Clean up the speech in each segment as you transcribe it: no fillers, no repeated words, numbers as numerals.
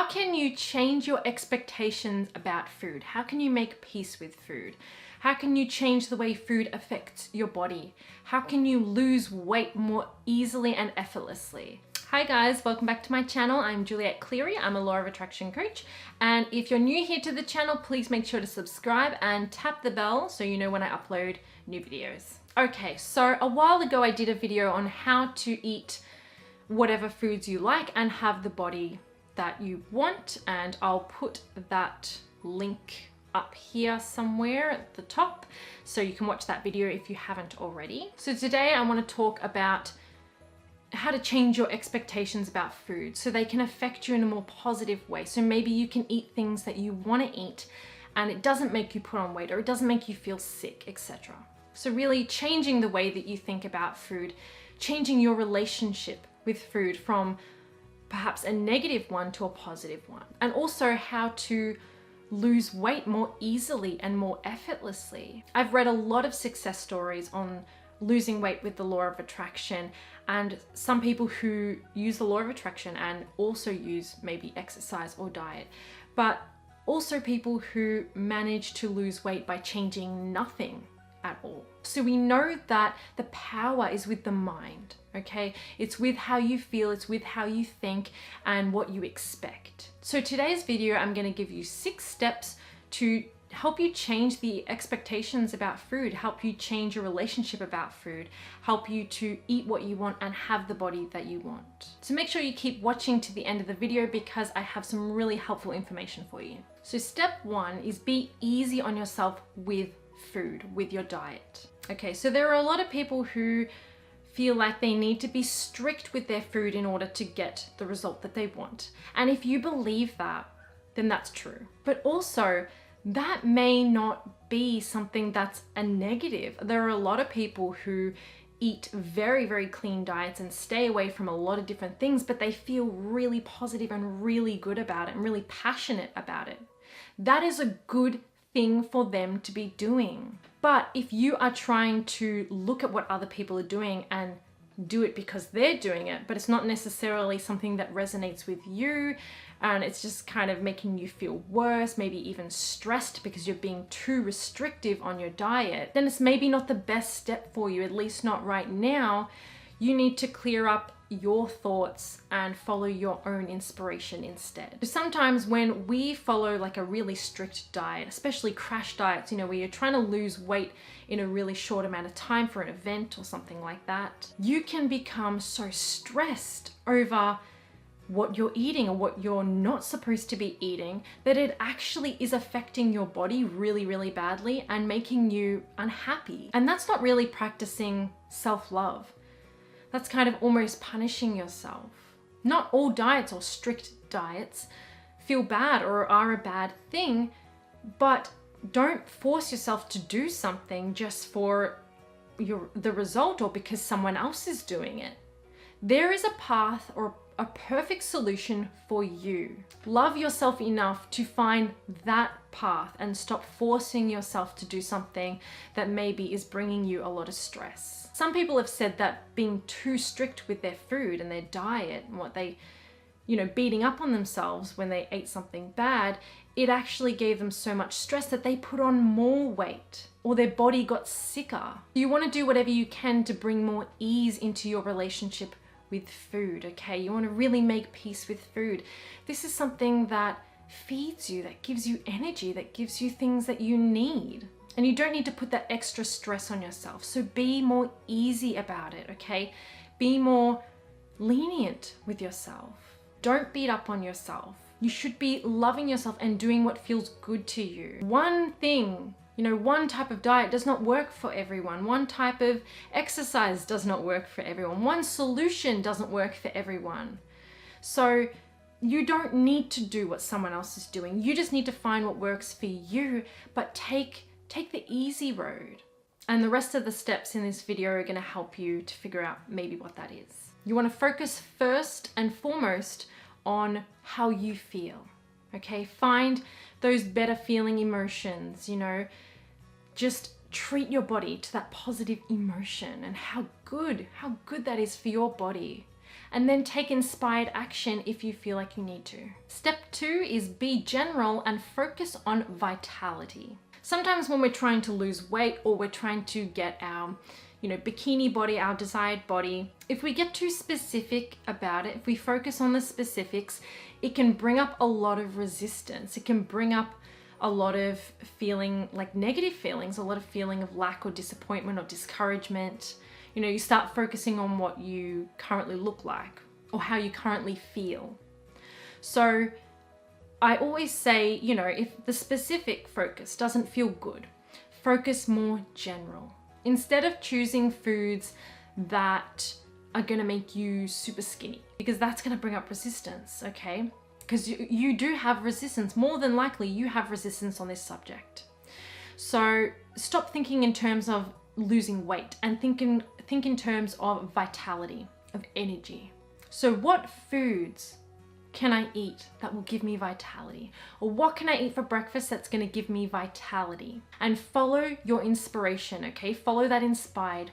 can you change your expectations about food? How can you make peace with food? How can you change the way food affects your body? How can you lose weight more easily and effortlessly? Hi guys, welcome back to my channel. I'm Juliet Cleary. I'm a law of attraction coach. And if you're new here to the channel, please make sure to subscribe and tap the bell so you know when I upload new videos. Okay, so a while ago I did a video on how to eat whatever foods you like and have the body that you want, and I'll put that link up here somewhere at the top so you can watch that video if you haven't already. So today I want to talk about how to change your expectations about food so they can affect you in a more positive way. So maybe you can eat things that you want to eat and it doesn't make you put on weight or it doesn't make you feel sick, etc. So really changing the way that you think about food, changing your relationship with food from perhaps a negative one to a positive one, and also how to lose weight more easily and more effortlessly. I've read a lot of success stories on losing weight with the law of attraction, and some people who use the law of attraction and also use maybe exercise or diet, but also people who manage to lose weight by changing nothing at all. So we know that the power is with the mind, okay? It's with how you feel, it's with how you think and what you expect. So today's video, I'm going to give you 6 steps to help you change the expectations about food, help you change your relationship about food, help you to eat what you want and have the body that you want. So make sure you keep watching to the end of the video because I have some really helpful information for you. So step 1 is be easy on yourself with food, with your diet. Okay, so there are a lot of people who feel like they need to be strict with their food in order to get the result that they want. And if you believe that, then that's true. But also, that may not be something that's a negative. There are a lot of people who eat very, very clean diets and stay away from a lot of different things, but they feel really positive and really good about it and really passionate about it. That is a good thing for them to be doing. But if you are trying to look at what other people are doing and do it because they're doing it, but it's not necessarily something that resonates with you, and it's just kind of making you feel worse, maybe even stressed because you're being too restrictive on your diet, then it's maybe not the best step for you, at least not right now. You need to clear up your thoughts and follow your own inspiration instead. Sometimes when we follow like a really strict diet, especially crash diets, where you're trying to lose weight in a really short amount of time for an event or something like that, you can become so stressed over what you're eating or what you're not supposed to be eating that it actually is affecting your body really, really badly and making you unhappy. And that's not really practicing self-love. That's kind of almost punishing yourself. Not all diets or strict diets feel bad or are a bad thing, but don't force yourself to do something just for the result or because someone else is doing it. There is a path or a perfect solution for you. Love yourself enough to find that path and stop forcing yourself to do something that maybe is bringing you a lot of stress. Some people have said that being too strict with their food and their diet and what they, beating up on themselves when they ate something bad, it actually gave them so much stress that they put on more weight or their body got sicker. You want to do whatever you can to bring more ease into your relationship with food, okay? You want to really make peace with food. This is something that feeds you, that gives you energy, that gives you things that you need. And you don't need to put that extra stress on yourself. So be more easy about it, okay? Be more lenient with yourself. Don't beat up on yourself. You should be loving yourself and doing what feels good to you. One thing, one type of diet does not work for everyone. One type of exercise does not work for everyone. One solution doesn't work for everyone. So you don't need to do what someone else is doing. You just need to find what works for you, but take the easy road. And the rest of the steps in this video are going to help you to figure out maybe what that is. You want to focus first and foremost on how you feel, okay? Find those better feeling emotions, just treat your body to that positive emotion and how good that is for your body. and then take inspired action if you feel like you need to. Step 2 is be general and focus on vitality. Sometimes when we're trying to lose weight or we're trying to get our bikini body, our desired body, if we get too specific about it, if we focus on the specifics, it can bring up a lot of resistance. It can bring up a lot of feeling like negative feelings, a lot of feeling of lack or disappointment or discouragement. You start focusing on what you currently look like or how you currently feel. So I always say, if the specific focus doesn't feel good, focus more general. Instead of choosing foods that are gonna make you super skinny, because that's gonna bring up resistance, okay? Because you do have resistance. More than likely, you have resistance on this subject. So stop thinking in terms of losing weight and think in terms of vitality, of energy. So what foods can I eat that will give me vitality? Or what can I eat for breakfast that's going to give me vitality? And follow your inspiration, okay? Follow that inspired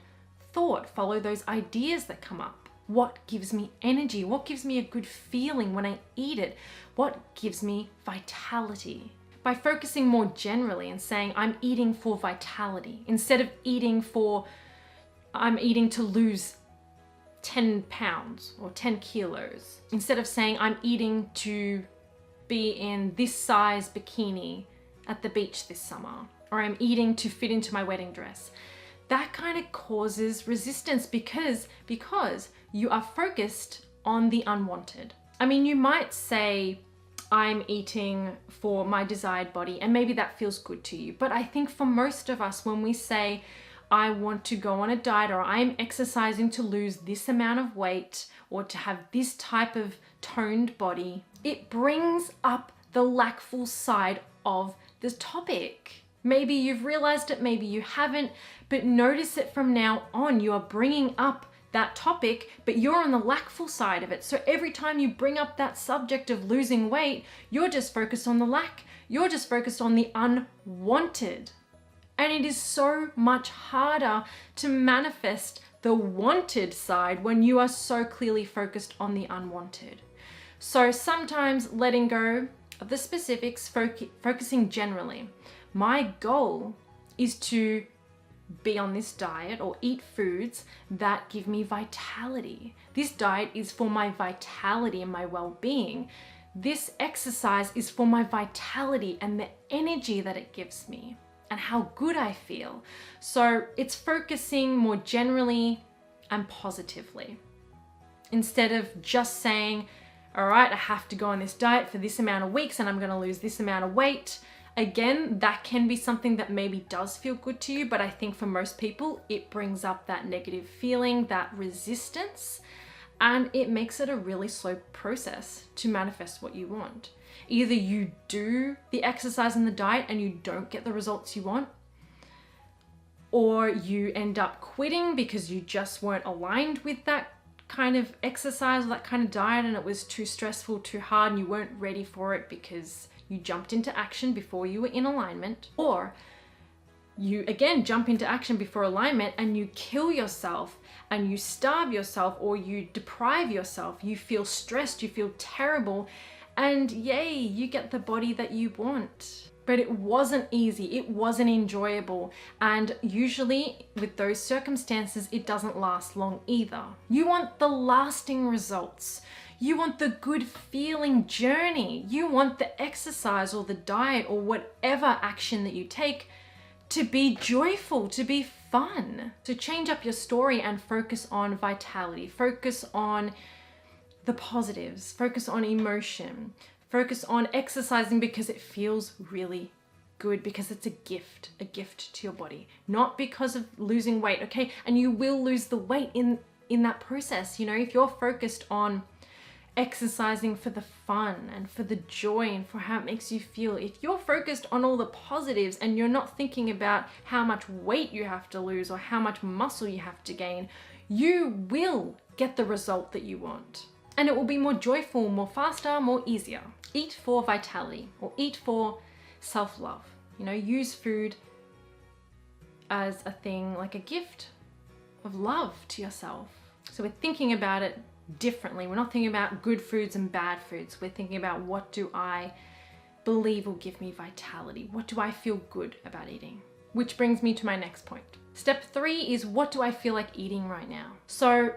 thought. Follow those ideas that come up. What gives me energy? What gives me a good feeling when I eat it? What gives me vitality? By focusing more generally and saying, I'm eating for vitality, instead of I'm eating to lose 10 pounds or 10 kilos. Instead of saying, I'm eating to be in this size bikini at the beach this summer, or I'm eating to fit into my wedding dress. That kind of causes resistance because you are focused on the unwanted. I mean, you might say, I'm eating for my desired body, and maybe that feels good to you. But I think for most of us, when we say, I want to go on a diet, or I'm exercising to lose this amount of weight, or to have this type of toned body, it brings up the lackful side of the topic. Maybe you've realized it, maybe you haven't, but notice it from now on. You are bringing up that topic, but you're on the lackful side of it. So every time you bring up that subject of losing weight, you're just focused on the lack. You're just focused on the unwanted. And it is so much harder to manifest the wanted side when you are so clearly focused on the unwanted. So sometimes letting go of the specifics, focusing generally. My goal is to be on this diet or eat foods that give me vitality. This diet is for my vitality and my well-being. This exercise is for my vitality and the energy that it gives me and how good I feel. So it's focusing more generally and positively. Instead of just saying, all right, I have to go on this diet for this amount of weeks and I'm gonna lose this amount of weight. Again, that can be something that maybe does feel good to you, but I think for most people, it brings up that negative feeling, that resistance, and it makes it a really slow process to manifest what you want. Either you do the exercise and the diet and you don't get the results you want, or you end up quitting because you just weren't aligned with that kind of exercise or that kind of diet and it was too stressful, too hard, and you weren't ready for it because you jumped into action before you were in alignment. Or you again jump into action before alignment and you kill yourself and you starve yourself or you deprive yourself. You feel stressed, you feel terrible, and yay, you get the body that you want. But it wasn't easy, it wasn't enjoyable, and usually with those circumstances, it doesn't last long either. You want the lasting results. You want the good feeling journey. You want the exercise or the diet or whatever action that you take to be joyful, to be fun. So change up your story and focus on vitality. Focus on the positives. Focus on emotion. Focus on exercising because it feels really good, because it's a gift to your body, not because of losing weight, okay? And you will lose the weight in that process. If you're focused on exercising for the fun and for the joy and for how it makes you feel, if you're focused on all the positives and you're not thinking about how much weight you have to lose or how much muscle you have to gain, you will get the result that you want. And it will be more joyful, more faster, more easier. Eat for vitality or eat for self-love. Use food as a thing, like a gift of love to yourself. So we're thinking about it differently. We're not thinking about good foods and bad foods. We're thinking about, what do I believe will give me vitality? What do I feel good about eating? Which brings me to my next point. Step 3 is, what do I feel like eating right now? So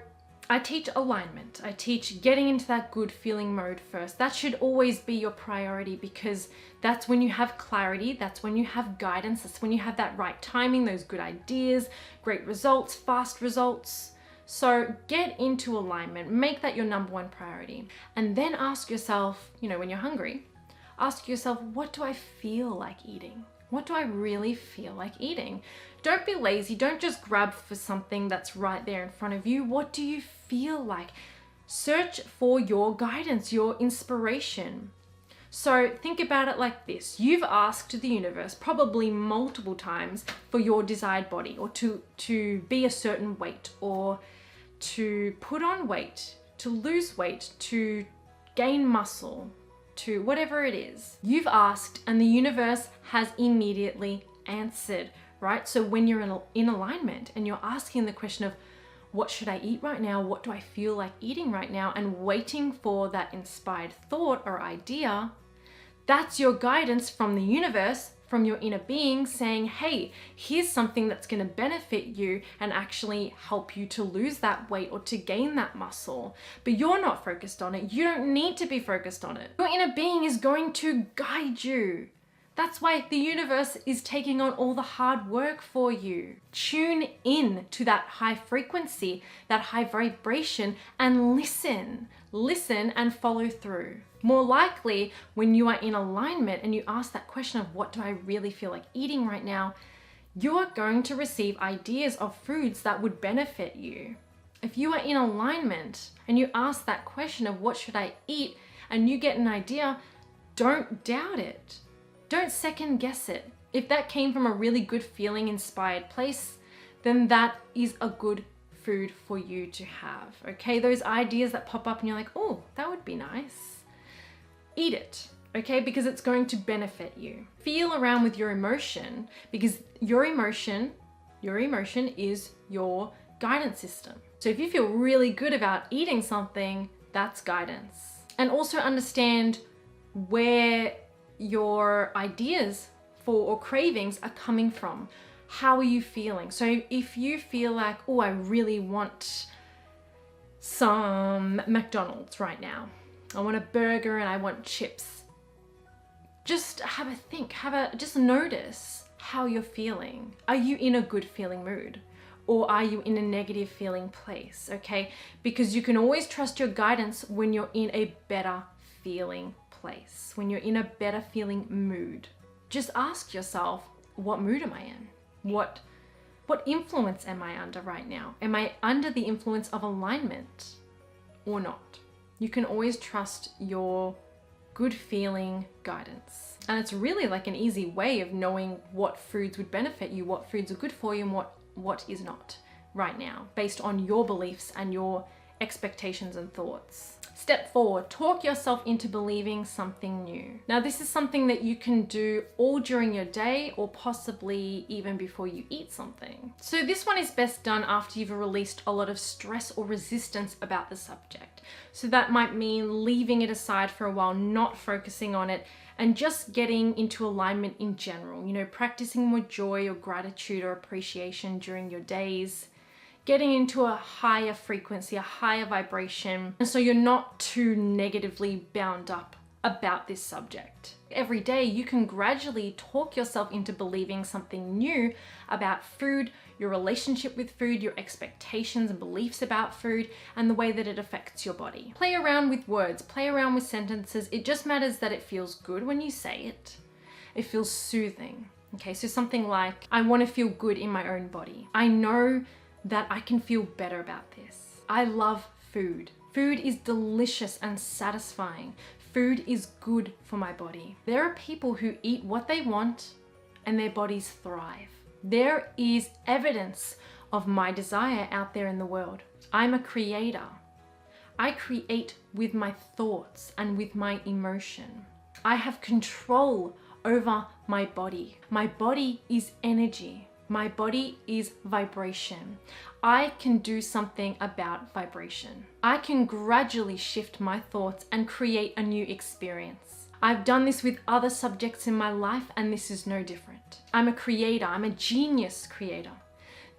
I teach alignment. I teach getting into that good feeling mode first. That should always be your priority, because that's when you have clarity, that's when you have guidance, that's when you have that right timing, those good ideas, great results, fast results. So get into alignment, make that your number one priority. And then ask yourself, when you're hungry, ask yourself, what do I feel like eating? What do I really feel like eating? Don't be lazy. Don't just grab for something that's right there in front of you. What do you feel like? Search for your guidance, your inspiration. So think about it like this. You've asked the universe probably multiple times for your desired body, or to be a certain weight, or to put on weight, to lose weight, to gain muscle, to whatever it is. You've asked and the universe has immediately answered, right? So when you're in alignment and you're asking the question of, what should I eat right now? What do I feel like eating right now? And waiting for that inspired thought or idea, that's your guidance from the universe, from your inner being, saying, hey, here's something that's going to benefit you and actually help you to lose that weight or to gain that muscle. But you're not focused on it. You don't need to be focused on it. Your inner being is going to guide you. That's why the universe is taking on all the hard work for you. Tune in to that high frequency, that high vibration, and listen. Listen and follow through. More likely, when you are in alignment and you ask that question of, what do I really feel like eating right now, you're going to receive ideas of foods that would benefit you. If you are in alignment and you ask that question of, what should I eat, and you get an idea, don't doubt it. Don't second guess it. If that came from a really good feeling inspired place, then that is a good food for you to have. Okay, those ideas that pop up and you're like, oh, that would be nice. Eat it, okay, because it's going to benefit you. Feel around with your emotion, because your emotion is your guidance system. So if you feel really good about eating something, that's guidance. And also understand where your ideas for or cravings are coming from. How are you feeling? So if you feel like, oh, I really want some McDonald's right now, I want a burger and I want chips, just have a think, just notice how you're feeling. Are you in a good feeling mood? Or are you in a negative feeling place? Okay, because you can always trust your guidance when you're in a better feeling place, when you're in a better feeling mood. Just ask yourself, what mood am I in? What influence am I under right now? Am I under the influence of alignment or not? You can always trust your good feeling guidance. And it's really like an easy way of knowing what foods would benefit you, what foods are good for you, and what is not right now, based on your beliefs and your expectations and thoughts. Step 4, talk yourself into believing something new. Now, this is something that you can do all during your day, or possibly even before you eat something. So this one is best done after you've released a lot of stress or resistance about the subject. So that might mean leaving it aside for a while, not focusing on it, and just getting into alignment in general. Practicing more joy or gratitude or appreciation during your days. Getting into a higher frequency, a higher vibration, and so you're not too negatively bound up about this subject. Every day you can gradually talk yourself into believing something new about food, your relationship with food, your expectations and beliefs about food, and the way that it affects your body. Play around with words, play around with sentences. It just matters that it feels good when you say it. It feels soothing. Okay, so something like, I want to feel good in my own body. I know that I can feel better about this. I love food. Food is delicious and satisfying. Food is good for my body. There are people who eat what they want and their bodies thrive. There is evidence of my desire out there in the world. I'm a creator. I create with my thoughts and with my emotion. I have control over my body. My body is energy. My body is vibration. I can do something about vibration. I can gradually shift my thoughts and create a new experience. I've done this with other subjects in my life, and this is no different. I'm a creator. I'm a genius creator.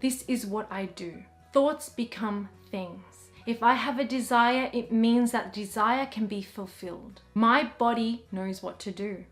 This is what I do. Thoughts become things. If I have a desire, it means that desire can be fulfilled. My body knows what to do.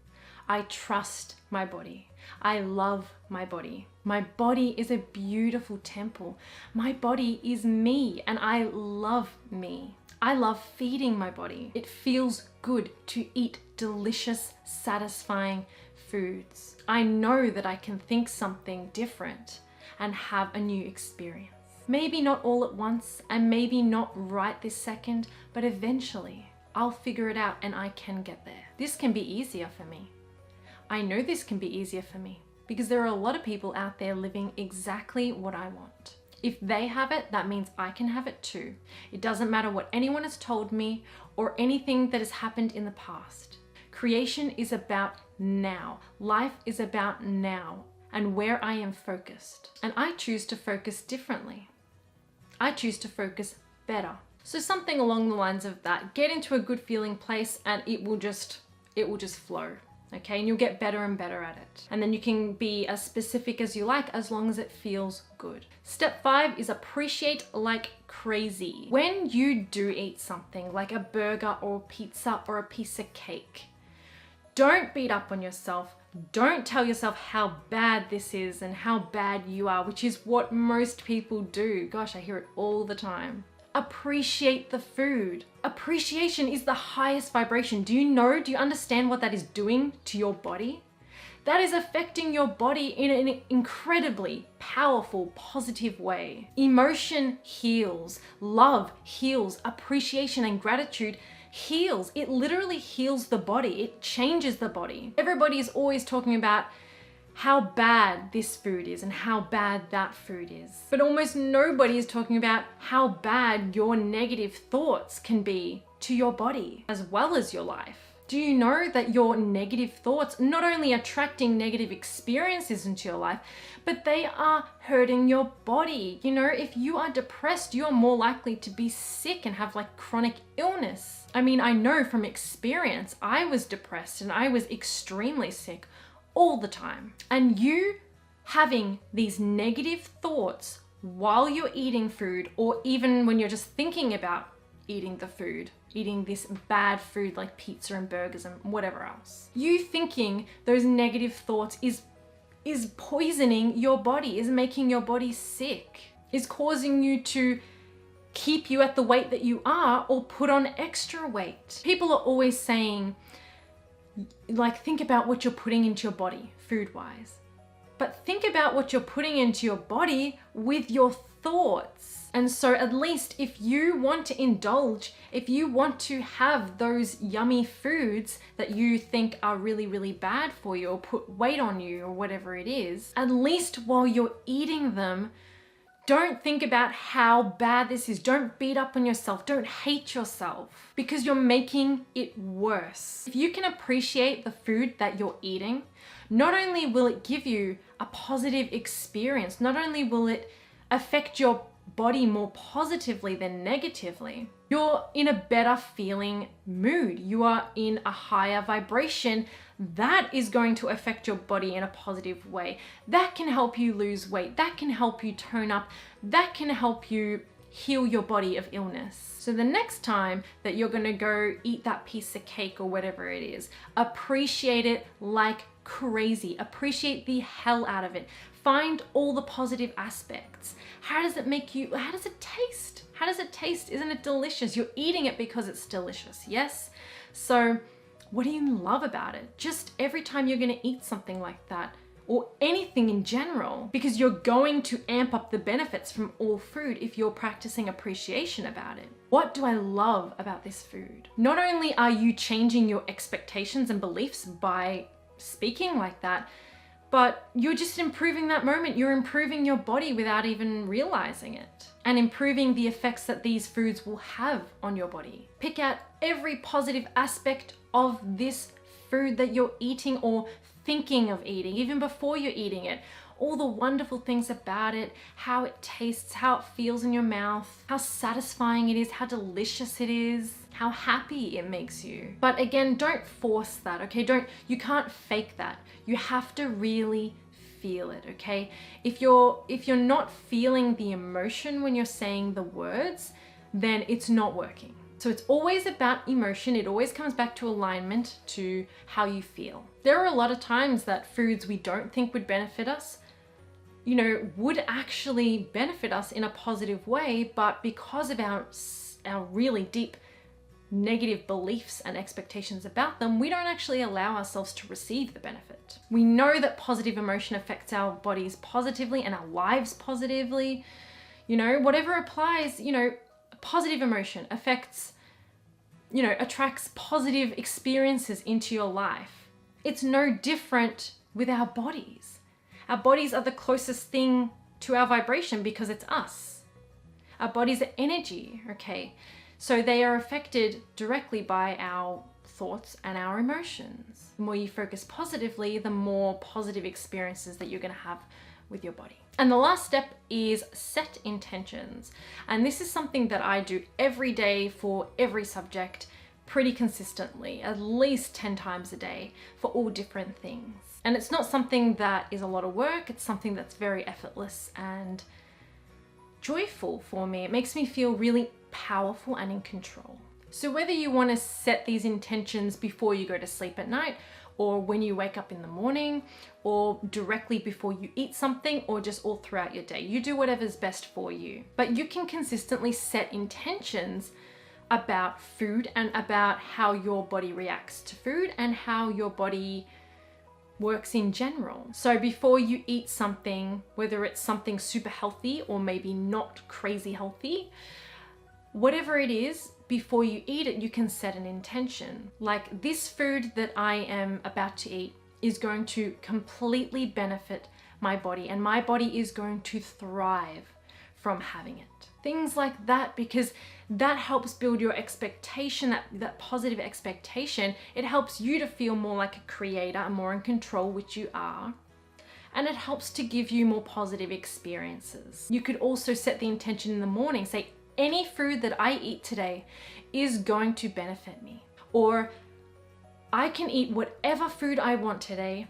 I trust my body. I love my body. My body is a beautiful temple. My body is me, and I love me. I love feeding my body. It feels good to eat delicious, satisfying foods. I know that I can think something different and have a new experience. Maybe not all at once, and maybe not right this second, but eventually I'll figure it out and I can get there. This can be easier for me. I know this can be easier for me because there are a lot of people out there living exactly what I want. If they have it, that means I can have it too. It doesn't matter what anyone has told me or anything that has happened in the past. Creation is about now. Life is about now and where I am focused. And I choose to focus differently. I choose to focus better. So something along the lines of that. Get into a good feeling place and it will just flow. Okay, and you'll get better and better at it. And then you can be as specific as you like as long as it feels good. Step 5 is appreciate like crazy. When you do eat something like a burger or a pizza or a piece of cake, don't beat up on yourself. Don't tell yourself how bad this is and how bad you are, which is what most people do. Gosh, I hear it all the time. Appreciate the food. Appreciation is the highest vibration. Do you understand what that is doing to your body? That is affecting your body in an incredibly powerful, positive way. Emotion heals, love heals, appreciation and gratitude heals. It literally heals the body. It changes the body. Everybody is always talking about how bad this food is and how bad that food is. But almost nobody is talking about how bad your negative thoughts can be to your body as well as your life. Do you know that your negative thoughts not only attracting negative experiences into your life, but they are hurting your body? You know, if you are depressed, you are more likely to be sick and have like chronic illness. I mean, I know from experience, I was depressed and I was extremely sick all the time. And you having these negative thoughts while you're eating food, or even when you're just thinking about eating the food, eating this bad food like pizza and burgers and whatever else. You thinking those negative thoughts is poisoning your body, is making your body sick, is causing you to keep you at the weight that you are or put on extra weight. People are always saying, like, think about what you're putting into your body food-wise. But think about what you're putting into your body with your thoughts. And so at least if you want to indulge, if you want to have those yummy foods that you think are really, really bad for you or put weight on you or whatever it is, at least while you're eating them, don't think about how bad this is. Don't beat up on yourself. Don't hate yourself because you're making it worse. If you can appreciate the food that you're eating, not only will it give you a positive experience, not only will it affect your body more positively than negatively, you're in a better feeling mood. You are in a higher vibration. That is going to affect your body in a positive way. That can help you lose weight. That can help you tone up. That can help you heal your body of illness. So the next time that you're gonna go eat that piece of cake or whatever it is, appreciate it like crazy. Appreciate the hell out of it. Find all the positive aspects. How does it make you, how does it taste? How does it taste? Isn't it delicious? You're eating it because it's delicious, yes? So what do you love about it? Just every time you're gonna eat something like that, or anything in general, because you're going to amp up the benefits from all food if you're practicing appreciation about it. What do I love about this food? Not only are you changing your expectations and beliefs by speaking like that, but you're just improving that moment. You're improving your body without even realizing it, and improving the effects that these foods will have on your body. Pick out every positive aspect of this food that you're eating or thinking of eating, even before you're eating it, all the wonderful things about it, how it tastes, how it feels in your mouth, how satisfying it is, how delicious it is, how happy it makes you. But again, don't force that, okay? You can't fake that. You have to really feel it, okay? If you're not feeling the emotion when you're saying the words, then it's not working. So it's always about emotion. It always comes back to alignment, to how you feel. There are a lot of times that foods we don't think would benefit us, would actually benefit us in a positive way, but because of our really deep negative beliefs and expectations about them, we don't actually allow ourselves to receive the benefit. We know that positive emotion affects our bodies positively and our lives positively. Whatever applies, positive emotion affects, attracts positive experiences into your life. It's no different with our bodies. Our bodies are the closest thing to our vibration because it's us. Our bodies are energy, okay? So they are affected directly by our thoughts and our emotions. The more you focus positively, the more positive experiences that you're going to have with your body. And the last step is set intentions. And this is something that I do every day for every subject pretty consistently, at least 10 times a day for all different things. And it's not something that is a lot of work. It's something that's very effortless and joyful for me. It makes me feel really powerful and in control. So whether you want to set these intentions before you go to sleep at night, or when you wake up in the morning, or directly before you eat something, or just all throughout your day, you do whatever's best for you. But you can consistently set intentions about food and about how your body reacts to food and how your body works in general. So before you eat something, whether it's something super healthy or maybe not crazy healthy, whatever it is, before you eat it, you can set an intention. Like, this food that I am about to eat is going to completely benefit my body, and my body is going to thrive from having it. Things like that, because that helps build your expectation, that positive expectation. It helps you to feel more like a creator and more in control, which you are. And it helps to give you more positive experiences. You could also set the intention in the morning, say, any food that I eat today is going to benefit me. Or I can eat whatever food I want today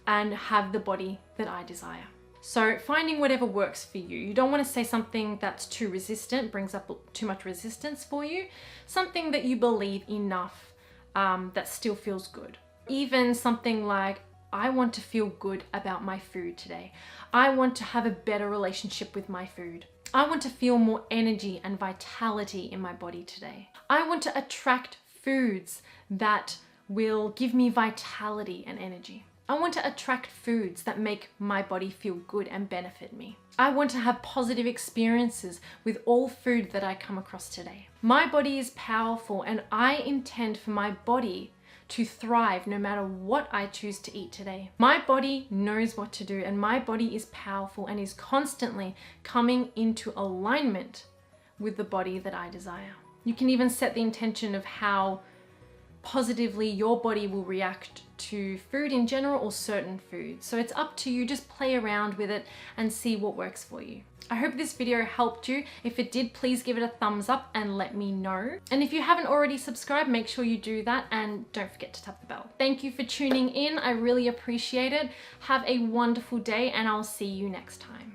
and have the body that I desire. So finding whatever works for you. You don't want to say something that's too resistant, brings up too much resistance for you. Something that you believe enough that still feels good. Even something like, I want to feel good about my food today. I want to have a better relationship with my food. I want to feel more energy and vitality in my body today. I want to attract foods that will give me vitality and energy. I want to attract foods that make my body feel good and benefit me. I want to have positive experiences with all food that I come across today. My body is powerful, and I intend for my body to thrive no matter what I choose to eat today. My body knows what to do, and my body is powerful and is constantly coming into alignment with the body that I desire. You can even set the intention of how positively your body will react to food in general or certain foods. So it's up to you. Just play around with it and see what works for you. I hope this video helped you. If it did, please give it a thumbs up and let me know. And if you haven't already subscribed, make sure you do that, and don't forget to tap the bell. Thank you for tuning in. I really appreciate it. Have a wonderful day, and I'll see you next time.